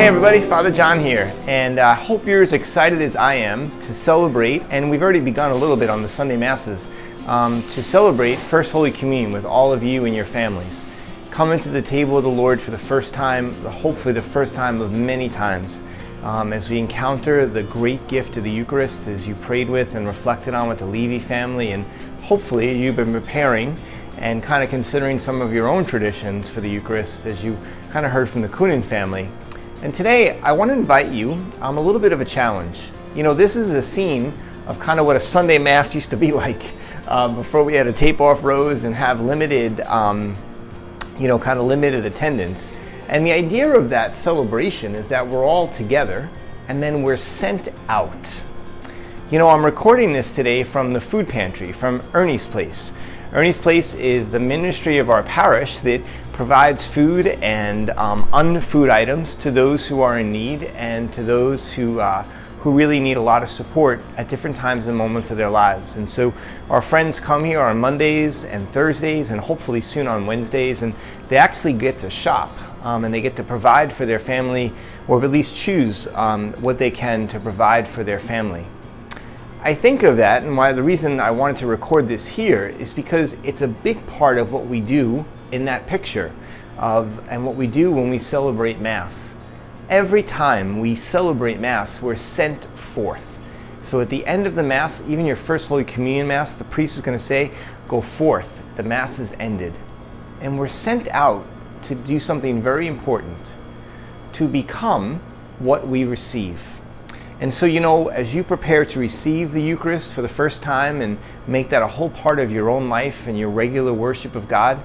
Hey everybody, Father John here, and I hope you're as excited as I am to celebrate, and we've already begun a little bit on the Sunday Masses, to celebrate First Holy Communion with all of you and your families. Coming to the table of the Lord for the first time, hopefully the first time of many times, as we encounter the great gift of the Eucharist, as you prayed with and reflected on with the Levy family, and hopefully you've been preparing and kind of considering some of your own traditions for the Eucharist, as you kind of heard from the Kunin family. And today I want to invite you a little bit of a challenge. You know, this is a scene of kind of what a Sunday Mass used to be like before we had to tape off rows and have limited, kind of limited attendance. And the idea of that celebration is that we're all together and then we're sent out. You know, I'm recording this today from the food pantry, from Ernie's Place. Ernie's Place is the ministry of our parish that provides food and unfood items to those who are in need and to those who really need a lot of support at different times and moments of their lives. And so our friends come here on Mondays and Thursdays and hopefully soon on Wednesdays, and they actually get to shop and they get to provide for their family, or at least choose what they can to provide for their family. I think of that, and why the reason I wanted to record this here is because it's a big part of what we do in that picture and what we do when we celebrate Mass. Every time we celebrate Mass, we're sent forth. So at the end of the Mass, even your First Holy Communion Mass, the priest is going to say, "Go forth, the Mass is ended." And we're sent out to do something very important, to become what we receive. And so, you know, as you prepare to receive the Eucharist for the first time and make that a whole part of your own life and your regular worship of God,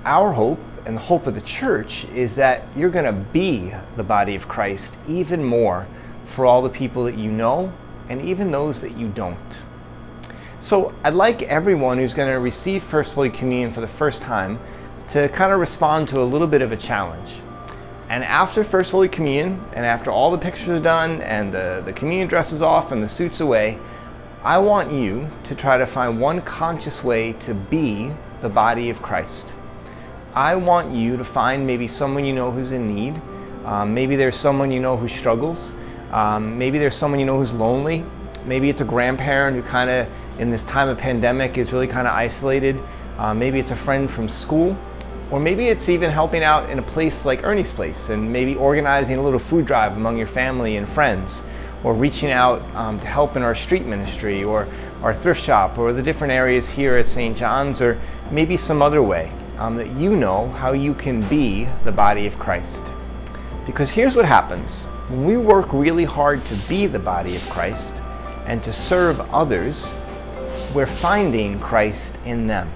our hope and the hope of the Church is that you're going to be the body of Christ even more for all the people that you know and even those that you don't. So I'd like everyone who's going to receive First Holy Communion for the first time to kind of respond to a little bit of a challenge. And after First Holy Communion, and after all the pictures are done, and the communion dress is off, and the suit's away, I want you to try to find one conscious way to be the body of Christ. I want you to find maybe someone you know who's in need. Maybe there's someone you know who struggles. Maybe there's someone you know who's lonely. Maybe it's a grandparent who kind of, in this time of pandemic, is really kind of isolated. Maybe it's a friend from school. Or maybe it's even helping out in a place like Ernie's Place and maybe organizing a little food drive among your family and friends, or reaching out to help in our street ministry or our thrift shop or the different areas here at St. John's, or maybe some other way that you know how you can be the body of Christ. Because here's what happens. When we work really hard to be the body of Christ and to serve others, we're finding Christ in them.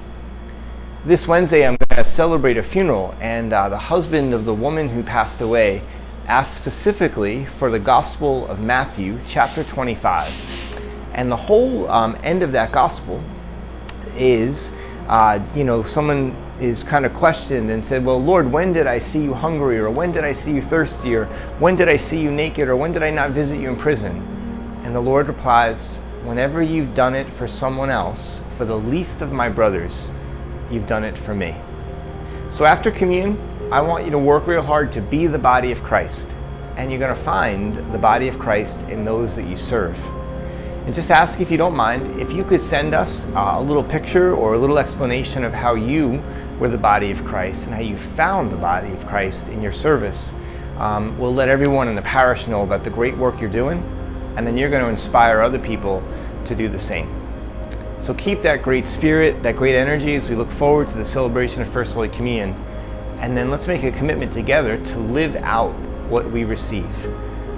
This Wednesday I'm going to celebrate a funeral, and the husband of the woman who passed away asked specifically for the Gospel of Matthew, chapter 25. And the whole end of that Gospel is, someone is kind of questioned and said, "Well, Lord, when did I see you hungry? Or when did I see you thirsty? Or when did I see you naked? Or when did I not visit you in prison?" And the Lord replies, "Whenever you've done it for someone else, for the least of my brothers, you've done it for me." So after communion, I want you to work real hard to be the body of Christ. And you're going to find the body of Christ in those that you serve. And just ask, if you don't mind, if you could send us a little picture or a little explanation of how you were the body of Christ and how you found the body of Christ in your service. We'll let everyone in the parish know about the great work you're doing, and then you're going to inspire other people to do the same. So keep that great spirit, that great energy as we look forward to the celebration of First Holy Communion. And then let's make a commitment together to live out what we receive,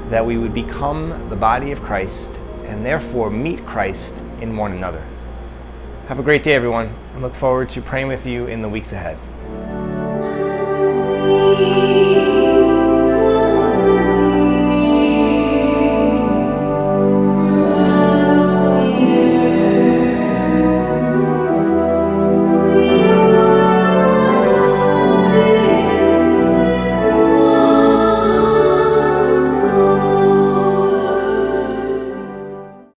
that we would become the body of Christ and therefore meet Christ in one another. Have a great day, everyone, and look forward to praying with you in the weeks ahead.